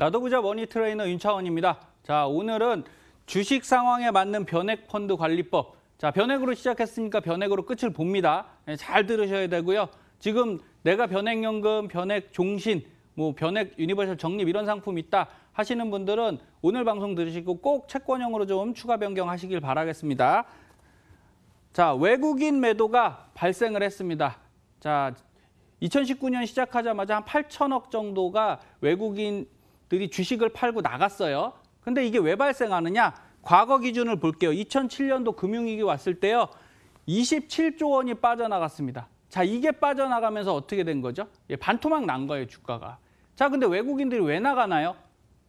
나도부자 머니트레이너 윤차원입니다. 자, 오늘은 주식 상황에 맞는 변액 펀드 관리법. 자, 변액으로 시작했으니까 변액으로 끝을 봅니다. 잘 들으셔야 되고요. 지금 내가 변액연금, 변액 종신, 변액 유니버설 적립 이런 상품 있다 하시는 분들은 오늘 방송 들으시고 꼭 채권형으로 좀 추가 변경하시길 바라겠습니다. 자, 외국인 매도가 발생을 했습니다. 자, 2019년 시작하자마자 한 8천억 정도가 외국인들이 주식을 팔고 나갔어요. 근데 이게 왜 발생하느냐? 과거 기준을 볼게요. 2007년도 금융위기 왔을 때요. 27조 원이 빠져나갔습니다. 자, 이게 빠져나가면서 어떻게 된 거죠? 반토막 난 거예요, 주가가. 자, 근데 외국인들이 왜 나가나요?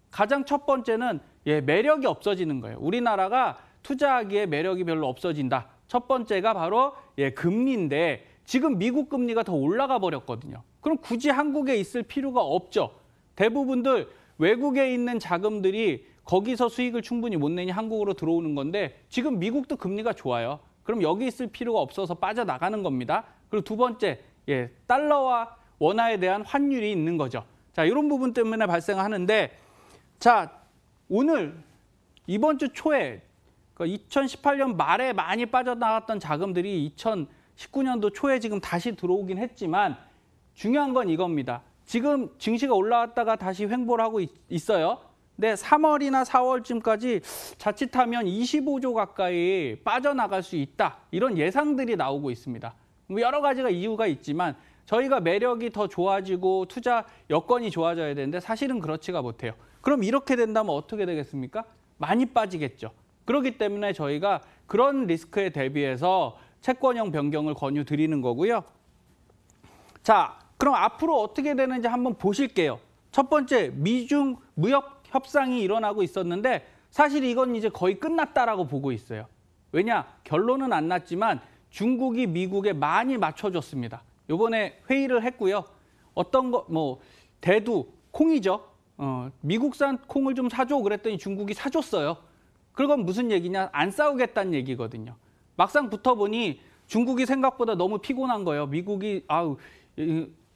가장 첫 번째는 매력이 없어지는 거예요. 우리나라가 투자하기에 매력이 별로 없어진다. 첫 번째가 바로 금리인데 지금 미국 금리가 더 올라가 버렸거든요. 그럼 굳이 한국에 있을 필요가 없죠. 대부분들 외국에 있는 자금들이 거기서 수익을 충분히 못 내니 한국으로 들어오는 건데 지금 미국도 금리가 좋아요. 그럼 여기 있을 필요가 없어서 빠져나가는 겁니다. 그리고 두 번째, 달러와 원화에 대한 환율이 있는 거죠. 자, 이런 부분 때문에 발생하는데, 자, 오늘 이번 주 초에 2018년 말에 많이 빠져나갔던 자금들이 2019년도 초에 지금 다시 들어오긴 했지만 중요한 건 이겁니다. 지금 증시가 올라왔다가 다시 횡보를 하고 있어요. 근데 3월이나 4월쯤까지 자칫하면 25조 가까이 빠져나갈 수 있다. 이런 예상들이 나오고 있습니다. 여러 가지가 이유가 있지만 저희가 매력이 더 좋아지고 투자 여건이 좋아져야 되는데 사실은 그렇지가 못해요. 그럼 이렇게 된다면 어떻게 되겠습니까? 많이 빠지겠죠. 그렇기 때문에 저희가 그런 리스크에 대비해서 채권형 변경을 권유드리는 거고요. 자, 그럼 앞으로 어떻게 되는지 한번 보실게요. 첫 번째, 미중 무역 협상이 일어나고 있었는데 사실 이건 이제 거의 끝났다라고 보고 있어요. 왜냐? 결론은 안 났지만 중국이 미국에 많이 맞춰줬습니다. 이번에 회의를 했고요. 어떤 거, 대두, 콩이죠. 미국산 콩을 좀 사줘 그랬더니 중국이 사줬어요. 그건 무슨 얘기냐? 안 싸우겠다는 얘기거든요. 막상 붙어보니 중국이 생각보다 너무 피곤한 거예요. 미국이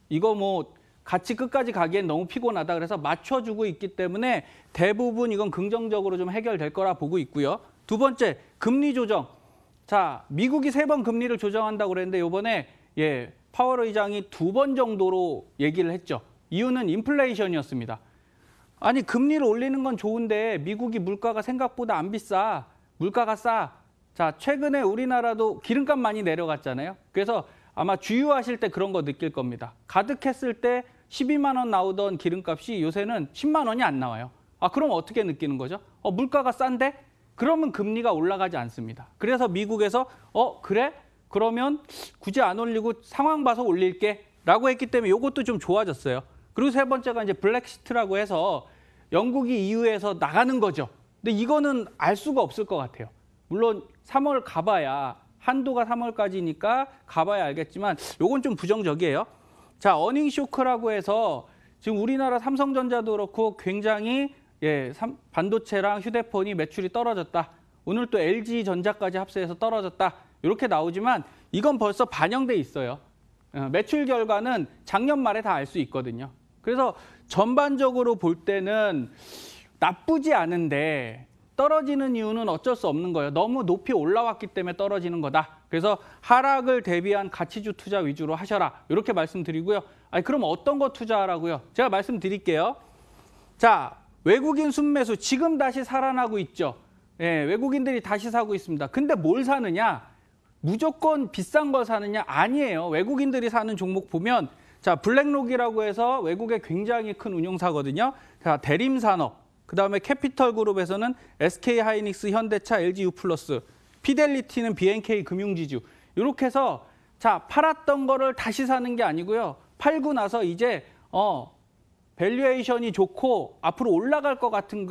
이거 같이 끝까지 가기엔 너무 피곤하다. 그래서 맞춰주고 있기 때문에 대부분 이건 긍정적으로 좀 해결될 거라 보고 있고요. 두 번째, 금리 조정. 자, 미국이 3번 금리를 조정한다고 그랬는데 이번에 파월 의장이 2번 정도로 얘기를 했죠. 이유는 인플레이션이었습니다. 아니, 금리를 올리는 건 좋은데 미국이 물가가 생각보다 안 비싸. 물가가 싸. 자, 최근에 우리나라도 기름값 많이 내려갔잖아요. 그래서 아마 주유하실 때 그런 거 느낄 겁니다. 가득했을 때 12만 원 나오던 기름값이 요새는 10만 원이 안 나와요. 아, 그럼 어떻게 느끼는 거죠? 물가가 싼데? 그러면 금리가 올라가지 않습니다. 그래서 미국에서 그래? 그러면 굳이 안 올리고 상황 봐서 올릴게 라고 했기 때문에 이것도 좀 좋아졌어요. 그리고 세 번째가 이제 블랙시트라고 해서 영국이 EU에서 나가는 거죠. 근데 이거는 알 수가 없을 것 같아요. 물론 3월 가봐야 한도가 3월까지니까 가봐야 알겠지만 이건 좀 부정적이에요. 자, 어닝 쇼크라고 해서 지금 우리나라 삼성전자도 그렇고 굉장히 반도체랑 휴대폰이 매출이 떨어졌다. 오늘 또 LG전자까지 합세해서 떨어졌다. 이렇게 나오지만 이건 벌써 반영돼 있어요. 매출 결과는 작년 말에 다 알 수 있거든요. 그래서 전반적으로 볼 때는 나쁘지 않은데 떨어지는 이유는 어쩔 수 없는 거예요. 너무 높이 올라왔기 때문에 떨어지는 거다. 그래서 하락을 대비한 가치주 투자 위주로 하셔라. 이렇게 말씀드리고요. 그럼 어떤 거 투자하라고요? 제가 말씀드릴게요. 자, 외국인 순매수 지금 다시 살아나고 있죠. 외국인들이 다시 사고 있습니다. 근데 뭘 사느냐? 무조건 비싼 거 사느냐? 아니에요. 외국인들이 사는 종목 보면 자, 블랙록이라고 해서 외국에 굉장히 큰 운용사거든요. 자, 대림산업, 그다음에 캐피털그룹에서는 SK하이닉스, 현대차, LG유플러스, 피델리티는 BNK 금융지주. 이렇게 해서 자, 팔았던 거를 다시 사는 게 아니고요. 팔고 나서 이제 밸류에이션이 좋고 앞으로 올라갈 것 같은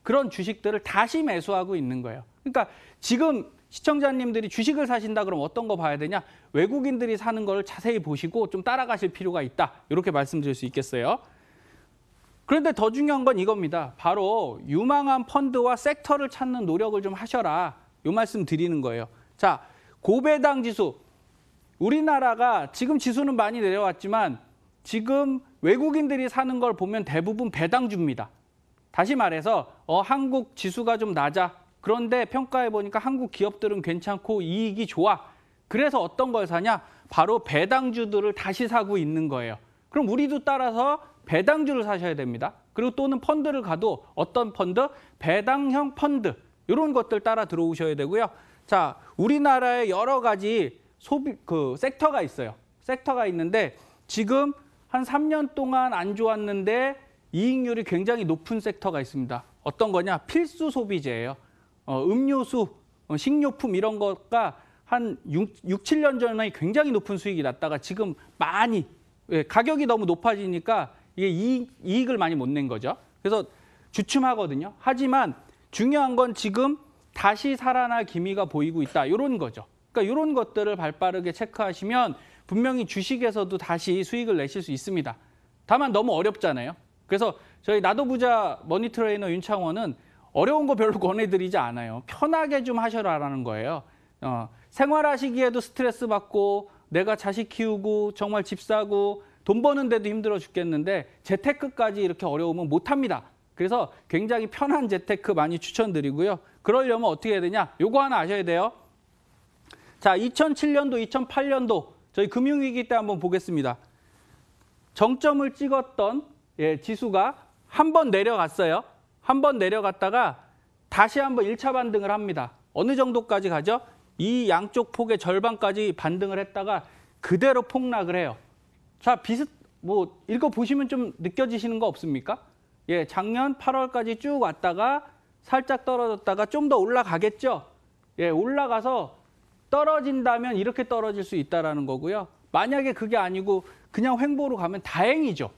그런 주식들을 다시 매수하고 있는 거예요. 그러니까 지금 시청자님들이 주식을 사신다 그러면 어떤 거 봐야 되냐? 외국인들이 사는 걸 자세히 보시고 좀 따라가실 필요가 있다. 이렇게 말씀드릴 수 있겠어요. 그런데 더 중요한 건 이겁니다. 바로 유망한 펀드와 섹터를 찾는 노력을 좀 하셔라. 이 말씀 드리는 거예요. 자, 고배당 지수. 우리나라가 지금 지수는 많이 내려왔지만 지금 외국인들이 사는 걸 보면 대부분 배당주입니다. 다시 말해서 한국 지수가 좀 낮아. 그런데 평가해 보니까 한국 기업들은 괜찮고 이익이 좋아. 그래서 어떤 걸 사냐? 바로 배당주들을 다시 사고 있는 거예요. 그럼 우리도 따라서 배당주를 사셔야 됩니다. 그리고 또는 펀드를 가도 어떤 펀드? 배당형 펀드. 이런 것들 따라 들어오셔야 되고요. 자, 우리나라에 여러 가지 섹터가 있어요. 섹터가 있는데 지금 한 3년 동안 안 좋았는데 이익률이 굉장히 높은 섹터가 있습니다. 어떤 거냐? 필수 소비재예요. 음료수, 식료품 이런 거가 한 7년 전에 굉장히 높은 수익이 났다가 지금 많이 가격이 너무 높아지니까 이게 이익을 많이 못 낸 거죠. 그래서 주춤하거든요. 하지만 중요한 건 지금 다시 살아날 기미가 보이고 있다. 이런 거죠. 그러니까 이런 것들을 발빠르게 체크하시면 분명히 주식에서도 다시 수익을 내실 수 있습니다. 다만 너무 어렵잖아요. 그래서 저희 나도 부자 머니트레이너 윤창원은 어려운 거 별로 권해드리지 않아요. 편하게 좀 하셔라라는 거예요. 생활하시기에도 스트레스 받고 내가 자식 키우고 정말 집 사고 돈 버는데도 힘들어 죽겠는데 재테크까지 이렇게 어려우면 못합니다. 그래서 굉장히 편한 재테크 많이 추천드리고요. 그러려면 어떻게 해야 되냐? 요거 하나 아셔야 돼요. 자, 2007년도, 2008년도 저희 금융위기 때 한번 보겠습니다. 정점을 찍었던 지수가 한 번 내려갔어요. 한 번 내려갔다가 다시 한번 1차 반등을 합니다. 어느 정도까지 가죠? 이 양쪽 폭의 절반까지 반등을 했다가 그대로 폭락을 해요. 자, 읽어보시면 좀 느껴지시는 거 없습니까? 작년 8월까지 쭉 왔다가 살짝 떨어졌다가 좀 더 올라가겠죠? 올라가서 떨어진다면 이렇게 떨어질 수 있다는 거고요. 만약에 그게 아니고 그냥 횡보로 가면 다행이죠.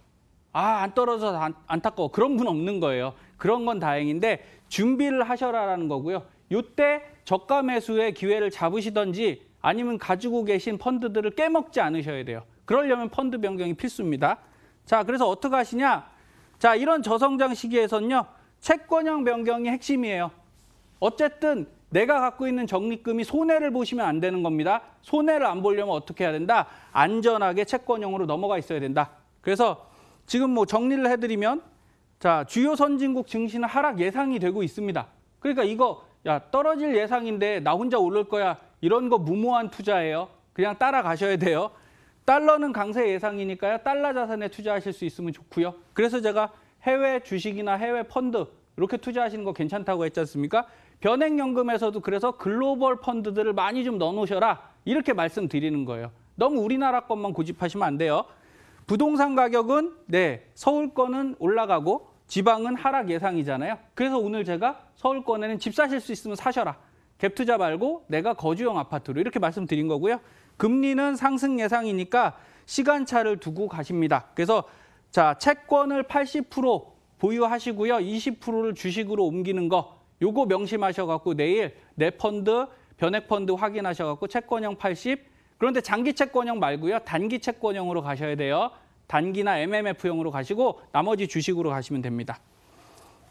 안 떨어져서 안타까워. 그런 분 없는 거예요. 그런 건 다행인데 준비를 하셔라라는 거고요. 이때 저가 매수의 기회를 잡으시던지 아니면 가지고 계신 펀드들을 깨먹지 않으셔야 돼요. 그러려면 펀드 변경이 필수입니다. 자, 그래서 어떻게 하시냐? 자, 이런 저성장 시기에서는요. 채권형 변경이 핵심이에요. 어쨌든 내가 갖고 있는 적립금이 손해를 보시면 안 되는 겁니다. 손해를 안 보려면 어떻게 해야 된다? 안전하게 채권형으로 넘어가 있어야 된다. 그래서 지금 정리를 해드리면 자, 주요 선진국 증시는 하락 예상이 되고 있습니다. 그러니까 이거 떨어질 예상인데 나 혼자 오를 거야. 이런 거 무모한 투자예요. 그냥 따라가셔야 돼요. 달러는 강세 예상이니까요. 달러 자산에 투자하실 수 있으면 좋고요. 그래서 제가 해외 주식이나 해외 펀드 이렇게 투자하시는 거 괜찮다고 했지 않습니까? 변액연금에서도 그래서 글로벌 펀드들을 많이 좀 넣어놓으셔라. 이렇게 말씀드리는 거예요. 너무 우리나라 것만 고집하시면 안 돼요. 부동산 가격은 서울 거는 올라가고 지방은 하락 예상이잖아요. 그래서 오늘 제가 서울 거에는 집 사실 수 있으면 사셔라. 갭 투자 말고 내가 거주형 아파트로 이렇게 말씀드린 거고요. 금리는 상승 예상이니까 시간차를 두고 가십니다. 그래서 자, 채권을 80% 보유하시고요. 20%를 주식으로 옮기는 거 요거 명심하셔갖고 내일 내 펀드, 변액 펀드 확인하셔갖고 채권형 80, 그런데 장기 채권형 말고요. 단기 채권형으로 가셔야 돼요. 단기나 MMF형으로 가시고 나머지 주식으로 가시면 됩니다.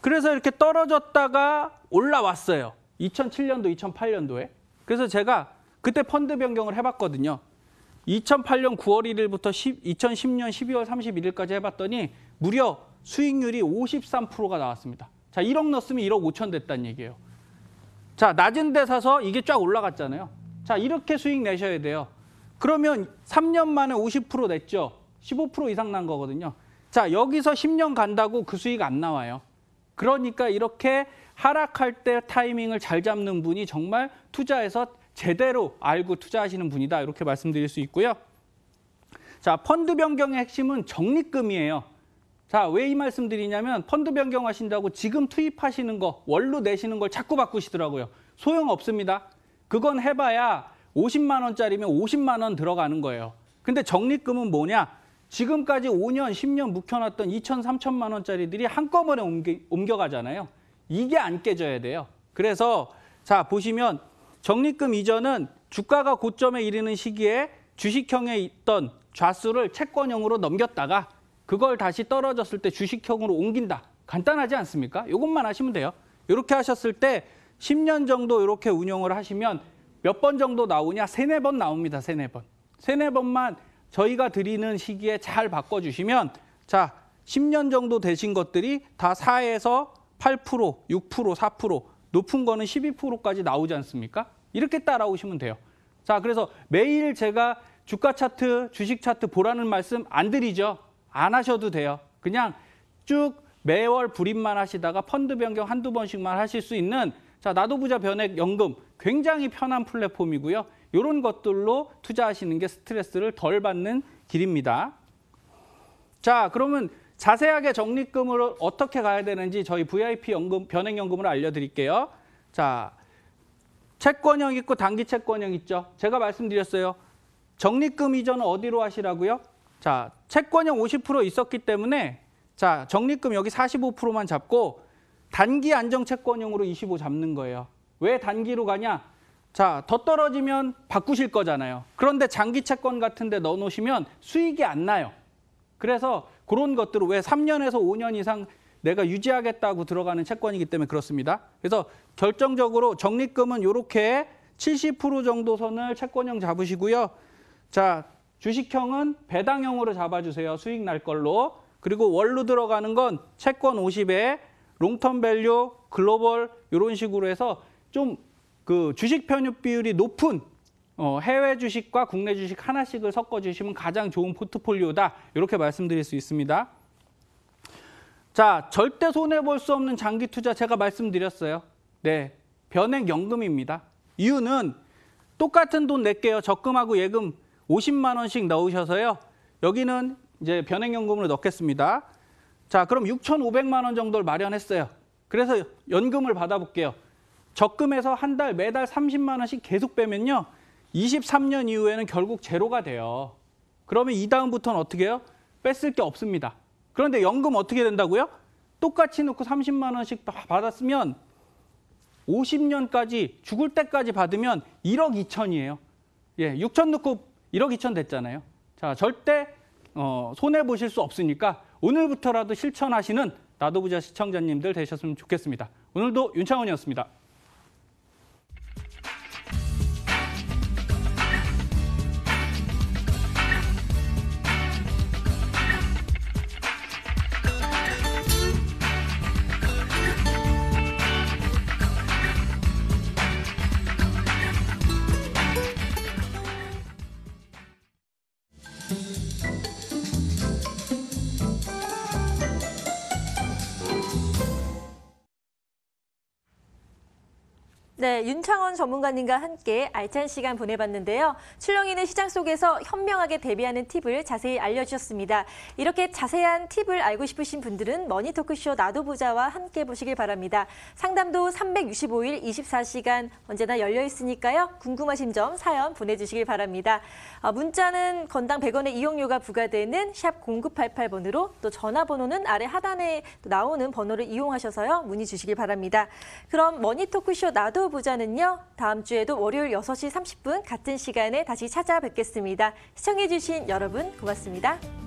그래서 이렇게 떨어졌다가 올라왔어요. 2007년도, 2008년도에. 그래서 제가 그때 펀드 변경을 해봤거든요. 2008년 9월 1일부터 2010년 12월 31일까지 해봤더니 무려 수익률이 53%가 나왔습니다. 자, 1억 넣었으면 1억 5천 됐다는 얘기예요. 자, 낮은 데 사서 이게 쫙 올라갔잖아요. 자, 이렇게 수익 내셔야 돼요. 그러면 3년 만에 50% 냈죠. 15% 이상 난 거거든요. 자, 여기서 10년 간다고 그 수익 안 나와요. 그러니까 이렇게 하락할 때 타이밍을 잘 잡는 분이 정말 투자에서 제대로 알고 투자하시는 분이다. 이렇게 말씀드릴 수 있고요. 자, 펀드 변경의 핵심은 적립금이에요. 자, 왜 이 말씀 드리냐면 펀드 변경하신다고 지금 투입하시는 거, 원로 내시는 걸 자꾸 바꾸시더라고요. 소용없습니다. 그건 해봐야 50만 원짜리면 50만 원 들어가는 거예요. 근데 적립금은 뭐냐? 지금까지 5년, 10년 묵혀놨던 2천, 3천만 원짜리들이 한꺼번에 옮겨가잖아요. 이게 안 깨져야 돼요. 그래서 자, 보시면 적립금 이전은 주가가 고점에 이르는 시기에 주식형에 있던 좌수를 채권형으로 넘겼다가 그걸 다시 떨어졌을 때 주식형으로 옮긴다. 간단하지 않습니까? 이것만 하시면 돼요. 이렇게 하셨을 때 10년 정도 이렇게 운영을 하시면 몇 번 정도 나오냐? 3, 4번 나옵니다. 3, 4번. 3, 4번만 저희가 드리는 시기에 잘 바꿔주시면 자, 10년 정도 되신 것들이 다 4에서 8%, 6%, 4%, 높은 거는 12%까지 나오지 않습니까? 이렇게 따라오시면 돼요. 자, 그래서 매일 제가 주가 차트, 주식 차트 보라는 말씀 안 드리죠. 안 하셔도 돼요. 그냥 쭉 매월 불입만 하시다가 펀드 변경 한두 번씩만 하실 수 있는 자, 나도 부자 변액 연금 굉장히 편한 플랫폼이고요. 이런 것들로 투자하시는 게 스트레스를 덜 받는 길입니다. 자, 그러면 자세하게 적립금을 어떻게 가야 되는지 저희 VIP 연금, 변액연금을 알려드릴게요. 자, 채권형 있고 단기 채권형 있죠. 제가 말씀드렸어요. 적립금 이전은 어디로 하시라고요? 자, 채권형 50% 있었기 때문에 자, 적립금 여기 45%만 잡고 단기 안정 채권형으로 25 잡는 거예요. 왜 단기로 가냐? 자, 더 떨어지면 바꾸실 거잖아요. 그런데 장기 채권 같은 데 넣어놓으시면 수익이 안 나요. 그래서 그런 것들을 왜 3년에서 5년 이상 내가 유지하겠다고 들어가는 채권이기 때문에 그렇습니다. 그래서 결정적으로 적립금은 이렇게 70% 정도 선을 채권형 잡으시고요. 자, 주식형은 배당형으로 잡아주세요. 수익 날 걸로. 그리고 월로 들어가는 건 채권 50에 롱텀 밸류, 글로벌 이런 식으로 해서 좀 그 주식 편입 비율이 높은 해외 주식과 국내 주식 하나씩을 섞어주시면 가장 좋은 포트폴리오다. 이렇게 말씀드릴 수 있습니다. 자, 절대 손해볼 수 없는 장기 투자 제가 말씀드렸어요. 네, 변액연금입니다. 이유는 똑같은 돈 낼게요. 적금하고 예금 50만 원씩 넣으셔서요. 여기는 이제 변액연금으로 넣겠습니다. 자, 그럼 6,500만 원 정도를 마련했어요. 그래서 연금을 받아볼게요. 적금에서 한 달 매달 30만 원씩 계속 빼면요. 23년 이후에는 결국 제로가 돼요. 그러면 이 다음부터는 어떻게 해요? 뺐을 게 없습니다. 그런데 연금 어떻게 된다고요? 똑같이 넣고 30만 원씩 받았으면 50년까지 죽을 때까지 받으면 1억 2천이에요. 예, 6천 넣고 1억 2천 됐잖아요. 자, 절대 손해보실 수 없으니까 오늘부터라도 실천하시는 나도 부자 시청자님들 되셨으면 좋겠습니다. 오늘도 윤창원이었습니다. 네, 윤창원 전문가님과 함께 알찬 시간 보내봤는데요. 출렁이는 시장 속에서 현명하게 대비하는 팁을 자세히 알려주셨습니다. 이렇게 자세한 팁을 알고 싶으신 분들은 머니토크쇼 나도 부자와 함께 보시길 바랍니다. 상담도 365일 24시간 언제나 열려 있으니까요. 궁금하신 점 사연 보내주시길 바랍니다. 문자는 건당 100원의 이용료가 부과되는 샵 0988번으로 또 전화번호는 아래 하단에 나오는 번호를 이용하셔서요. 문의 주시길 바랍니다. 그럼 머니토크쇼 나도 부자는요. 다음 주에도 월요일 6시 30분 같은 시간에 다시 찾아뵙겠습니다. 시청해주신 여러분 고맙습니다.